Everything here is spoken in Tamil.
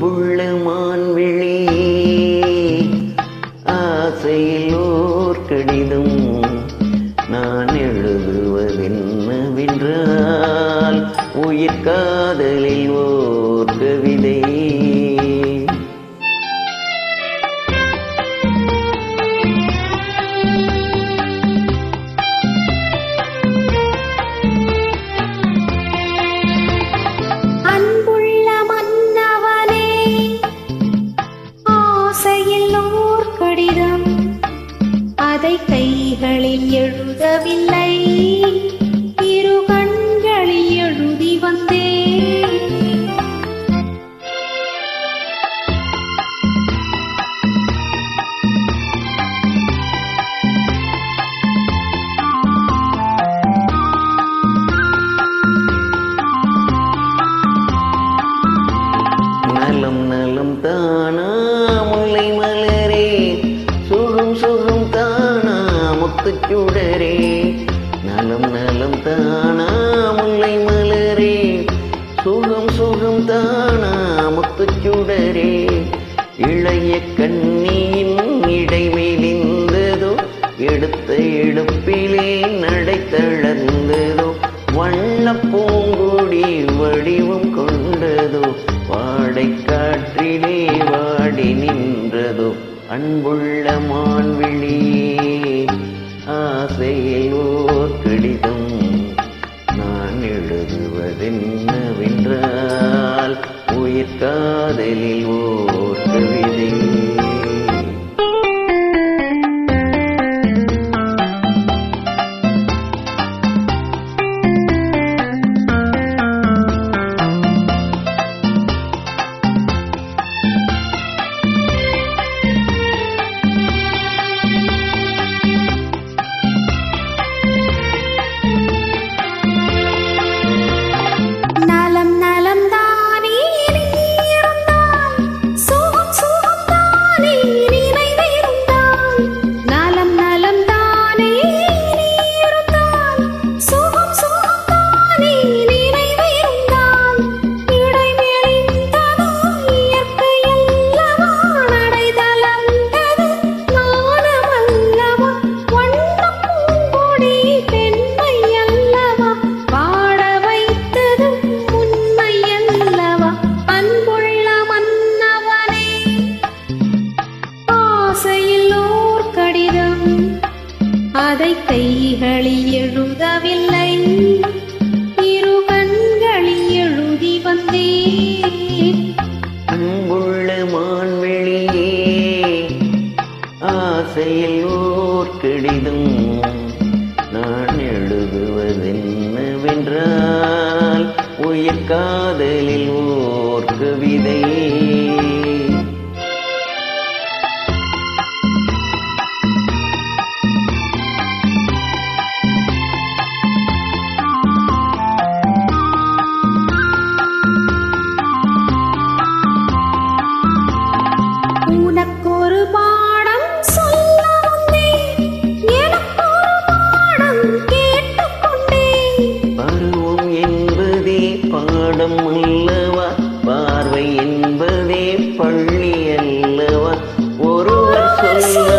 அன்புள்ள மான்விழியே ஆசையில் ஓர் கடிதம் நான் எழுதுவதென்னவென்றால் உயிர் காதலில் ஓர் கவிதை. அதை கைகளில் எழுதவில்லை, இரு கண்களில் எழுதி வந்தேன். நலம் நலம் தானா முல்லை மலரே, சுகம் சுகம் தானா முத்துச்சுடரே. நலம் நலம் தானா முல்லை மலரே, சுகம் சுகம் தானா முத்துச்சுடரே. இளைய கண்ணியின் இடை மெலிந்ததோ, எடுத்த எடுப்பிலே நடை தளர்ந்ததோ. வண்ண பூங்கொடி வடிவம் கொண்டதோ, வாடை காற்றிலே வாடி நின்றதோ. அன்புள்ள மான்விழியே ஆசையில் ஓர் கடிதம் நான் எழுதுவதென்னவென்றால் உயிர் காதலில் ஓர் கவிதை. அதை கைகளில் எழுதவில்லை, இரு கண்களில் எழுதி வந்தேன். அன்புள்ள மான்விழியே ஆசையில் ஓர் கடிதம் நான் எழுதுவதென்னவென்றால் உயிர் காதலில் ஓர் கவிதை. உனக்கொரு பாடம் சொல்ல வந்தேன், எனக்கொரு பாடம் கேட்டுக்கொண்டேன். பருவம் என்பதே பாடம் அல்லவா, பார்வை என்பதே பள்ளி அல்லவா. ஒருவர் சொல்ல